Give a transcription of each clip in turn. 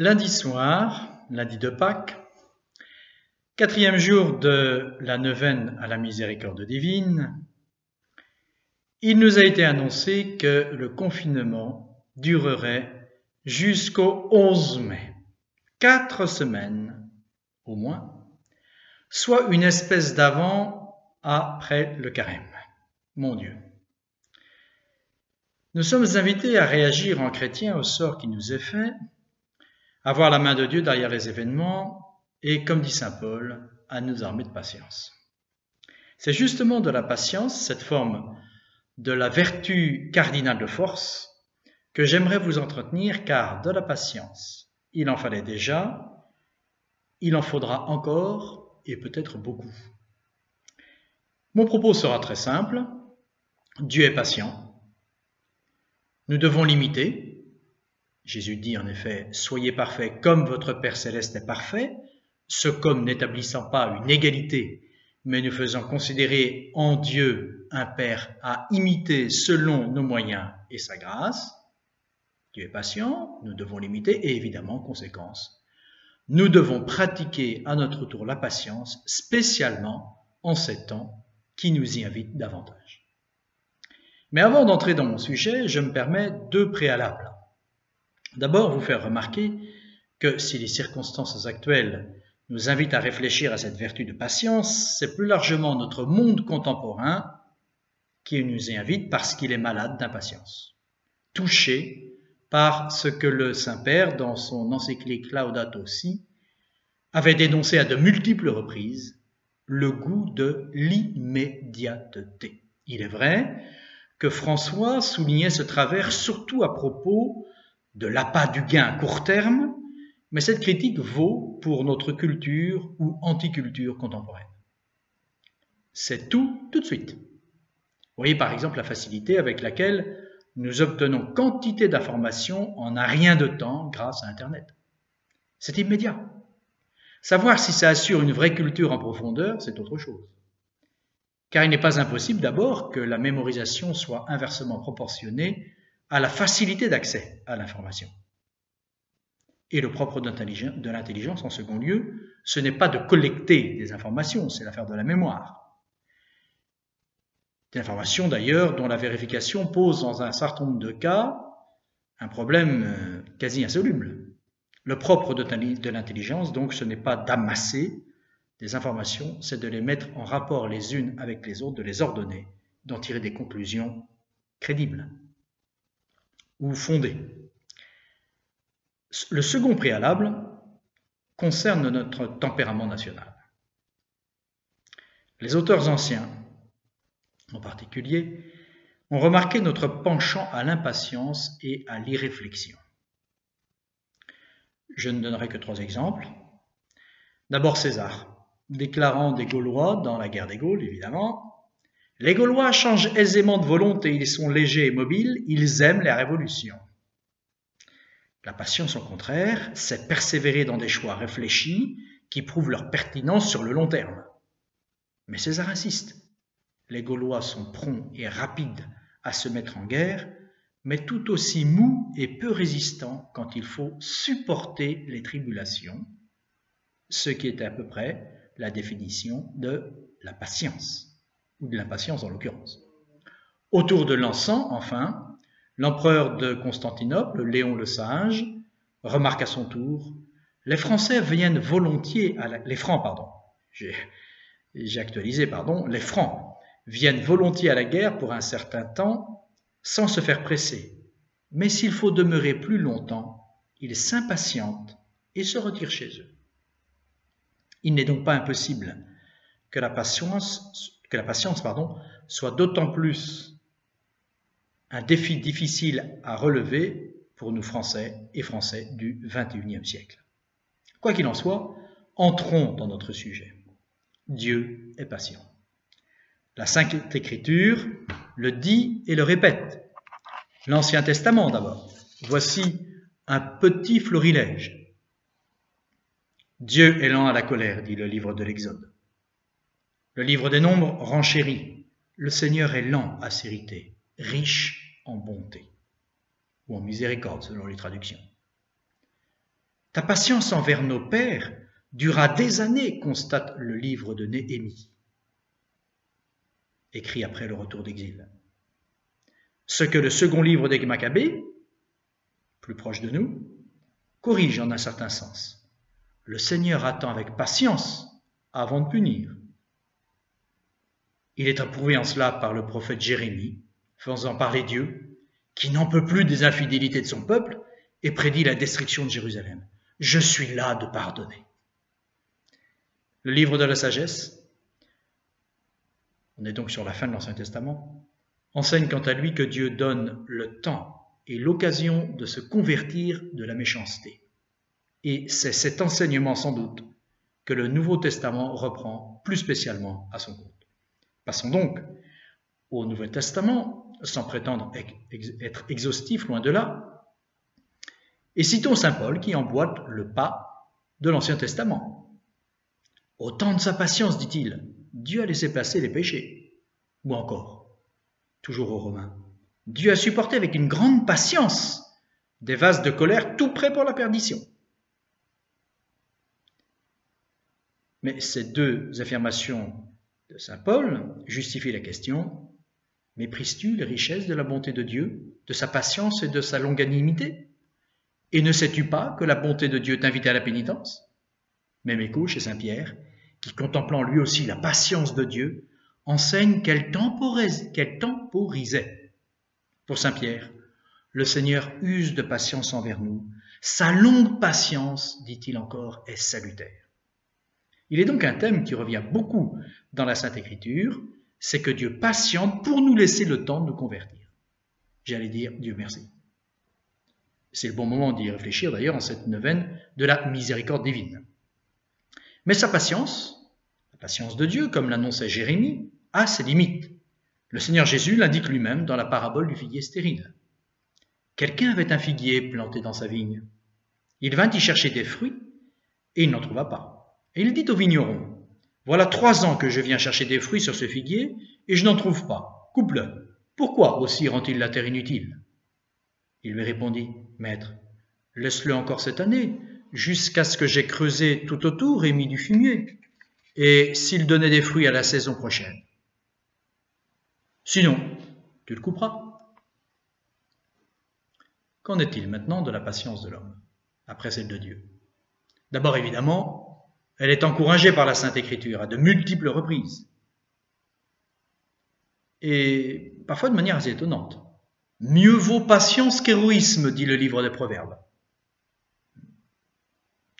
Lundi soir, lundi de Pâques, 4e jour de la neuvaine à la miséricorde divine, il nous a été annoncé que le confinement durerait jusqu'au 11 mai, 4 semaines au moins, soit une espèce d'avant après le carême. Mon Dieu! Nous sommes invités à réagir en chrétiens au sort qui nous est fait, à voir la main de Dieu derrière les événements et, comme dit saint Paul, à nous armer de patience. C'est justement de la patience, cette forme de la vertu cardinale de force, que j'aimerais vous entretenir, car de la patience, il en fallait déjà, il en faudra encore et peut-être beaucoup. Mon propos sera très simple. Dieu est patient. Nous devons l'imiter. Jésus dit en effet, « Soyez parfaits comme votre Père céleste est parfait », ce comme n'établissant pas une égalité, mais nous faisant considérer en Dieu un Père à imiter selon nos moyens et sa grâce. Dieu est patient, nous devons l'imiter et évidemment, conséquence, nous devons pratiquer à notre tour la patience, spécialement en ces temps qui nous y invitent davantage. Mais avant d'entrer dans mon sujet, je me permets 2 préalables. D'abord, vous faire remarquer que si les circonstances actuelles nous invitent à réfléchir à cette vertu de patience, c'est plus largement notre monde contemporain qui nous y invite parce qu'il est malade d'impatience, touché par ce que le Saint-Père, dans son encyclique Laudato Si, avait dénoncé à de multiples reprises, le goût de l'immédiateté. Il est vrai que François soulignait ce travers surtout à propos de l'appât du gain à court terme, mais cette critique vaut pour notre culture ou anticulture contemporaine. C'est tout de suite. Vous voyez par exemple la facilité avec laquelle nous obtenons quantité d'informations en un rien de temps grâce à Internet. C'est immédiat. Savoir si ça assure une vraie culture en profondeur, c'est autre chose. Car il n'est pas impossible d'abord que la mémorisation soit inversement proportionnée à la facilité d'accès à l'information. Et le propre de l'intelligence, en second lieu, ce n'est pas de collecter des informations, c'est l'affaire de la mémoire. Des informations d'ailleurs dont la vérification pose dans un certain nombre de cas un problème quasi insoluble. Le propre de l'intelligence, donc, ce n'est pas d'amasser des informations, c'est de les mettre en rapport les unes avec les autres, de les ordonner, d'en tirer des conclusions crédibles ou fondées. Le second préalable concerne notre tempérament national. Les auteurs anciens, en particulier, ont remarqué notre penchant à l'impatience et à l'irréflexion. Je ne donnerai que 3 exemples. D'abord César, déclarant des Gaulois dans la guerre des Gaules, évidemment, « Les Gaulois changent aisément de volonté, ils sont légers et mobiles, ils aiment les révolutions. » La patience, au contraire, c'est persévérer dans des choix réfléchis qui prouvent leur pertinence sur le long terme. Mais César insiste. Les Gaulois sont prompts et rapides à se mettre en guerre, mais tout aussi mous et peu résistants quand il faut supporter les tribulations, ce qui est à peu près la définition de la patience, ou de l'impatience en l'occurrence. Autour de l'encens, enfin, l'empereur de Constantinople, Léon le Sage, remarque à son tour « Les Français viennent volontiers à la... » Les Francs, pardon. J'ai actualisé, pardon. Les Francs viennent volontiers à la guerre pour un certain temps sans se faire presser. Mais s'il faut demeurer plus longtemps, ils s'impatientent et se retirent chez eux. Il n'est donc pas impossible que la patience soit d'autant plus un défi difficile à relever pour nous Français et Français du XXIe siècle. Quoi qu'il en soit, entrons dans notre sujet. Dieu est patient. La Sainte Écriture le dit et le répète. L'Ancien Testament d'abord. Voici un petit florilège. Dieu est lent à la colère, dit le livre de l'Exode. Le livre des Nombres renchérit. Le Seigneur est lent à s'irriter, riche en bonté, ou en miséricorde selon les traductions. Ta patience envers nos pères dura des années, constate le livre de Néhémie, écrit après le retour d'exil. Ce que le second livre des Maccabées, plus proche de nous, corrige en un certain sens. Le Seigneur attend avec patience avant de punir. Il est approuvé en cela par le prophète Jérémie, faisant parler Dieu, qui n'en peut plus des infidélités de son peuple et prédit la destruction de Jérusalem. Je suis là de pardonner. Le livre de la sagesse, on est donc sur la fin de l'Ancien Testament, enseigne quant à lui que Dieu donne le temps et l'occasion de se convertir de la méchanceté. Et c'est cet enseignement sans doute que le Nouveau Testament reprend plus spécialement à son compte. Passons donc au Nouveau Testament, sans prétendre être exhaustif, loin de là, et citons saint Paul qui emboîte le pas de l'Ancien Testament. Au temps de sa patience, dit-il, Dieu a laissé passer les péchés. Ou encore, toujours aux Romains, Dieu a supporté avec une grande patience des vases de colère tout prêts pour la perdition. Mais ces deux affirmations de saint Paul justifient la question: méprises-tu les richesses de la bonté de Dieu, de sa patience et de sa longanimité? Et ne sais-tu pas que la bonté de Dieu t'invite à la pénitence? Même écho chez saint Pierre, qui, contemplant lui aussi la patience de Dieu, enseigne qu'elle temporisait. Pour saint Pierre, le Seigneur use de patience envers nous. Sa longue patience, dit-il encore, est salutaire. Il est donc un thème qui revient beaucoup dans la Sainte Écriture, c'est que Dieu patiente pour nous laisser le temps de nous convertir. J'allais dire Dieu merci. C'est le bon moment d'y réfléchir d'ailleurs en cette neuvaine de la miséricorde divine. Mais sa patience, la patience de Dieu, comme l'annonçait Jérémie, a ses limites. Le Seigneur Jésus l'indique lui-même dans la parabole du figuier stérile. Quelqu'un avait un figuier planté dans sa vigne. Il vint y chercher des fruits et il n'en trouva pas. Et il dit au vigneron: voilà 3 ans que je viens chercher des fruits sur ce figuier et je n'en trouve pas. Coupe-le. Pourquoi aussi rend-il la terre inutile? Il lui répondit: maître, laisse-le encore cette année, jusqu'à ce que j'aie creusé tout autour et mis du fumier, et s'il donnait des fruits à la saison prochaine. Sinon, tu le couperas. Qu'en est-il maintenant de la patience de l'homme, après celle de Dieu? D'abord, évidemment, elle est encouragée par la Sainte Écriture à de multiples reprises. Et parfois de manière assez étonnante. Mieux vaut patience qu'héroïsme, dit le livre des Proverbes.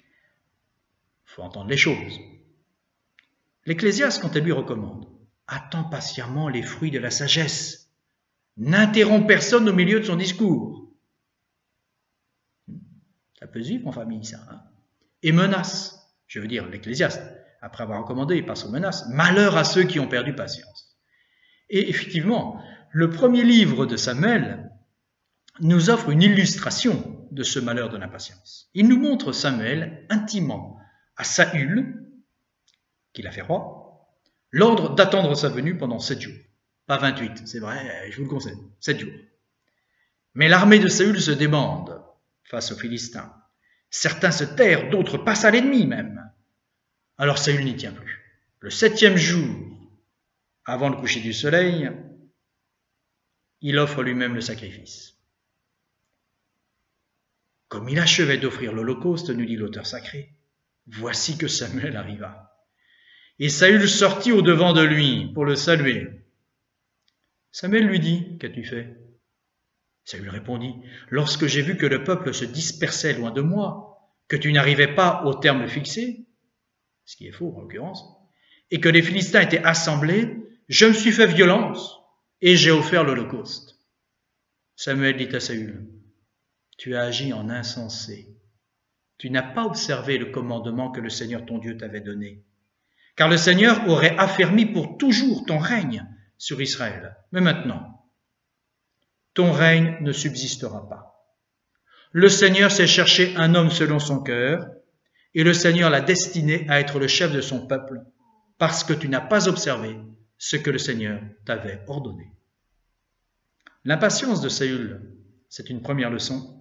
Il faut entendre les choses. L'Ecclésiaste, quant à lui, recommande: attends patiemment les fruits de la sagesse. N'interromps personne au milieu de son discours. Ça peut se vivre en famille, ça. Et menace. Je veux dire, l'Ecclésiaste, après avoir recommandé, il passe aux menaces. Malheur à ceux qui ont perdu patience. Et effectivement, le premier livre de Samuel nous offre une illustration de ce malheur de l'impatience. Il nous montre Samuel intimant à Saül, qui l'a fait roi, l'ordre d'attendre sa venue pendant 7 jours. Pas 28, c'est vrai, je vous le conseille, 7 jours. Mais l'armée de Saül se débande face aux Philistins. Certains se terrent, d'autres passent à l'ennemi même. Alors Saül n'y tient plus. Le 7e jour, avant le coucher du soleil, il offre lui-même le sacrifice. Comme il achevait d'offrir l'holocauste, nous dit l'auteur sacré, voici que Samuel arriva. Et Saül sortit au-devant de lui pour le saluer. Samuel lui dit: qu'as-tu fait? Saül répondit: lorsque j'ai vu que le peuple se dispersait loin de moi, que tu n'arrivais pas au terme fixé, ce qui est faux en l'occurrence, et que les Philistins étaient assemblés, je me suis fait violence et j'ai offert l'holocauste. Samuel dit à Saül: tu as agi en insensé. Tu n'as pas observé le commandement que le Seigneur ton Dieu t'avait donné. Car le Seigneur aurait affermi pour toujours ton règne sur Israël. Mais maintenant, ton règne ne subsistera pas. Le Seigneur s'est cherché un homme selon son cœur, et le Seigneur l'a destiné à être le chef de son peuple, parce que tu n'as pas observé ce que le Seigneur t'avait ordonné. L'impatience de Saül, c'est une première leçon.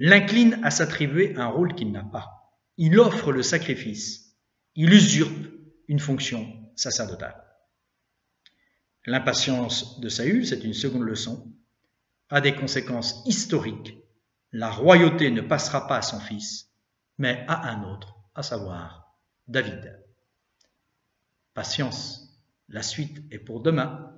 l'incline à s'attribuer un rôle qu'il n'a pas. Il offre le sacrifice. Il usurpe une fonction sacerdotale. L'impatience de Saül, c'est une seconde leçon, a des conséquences historiques. La royauté ne passera pas à son fils, mais à un autre, à savoir David. Patience, la suite est pour demain.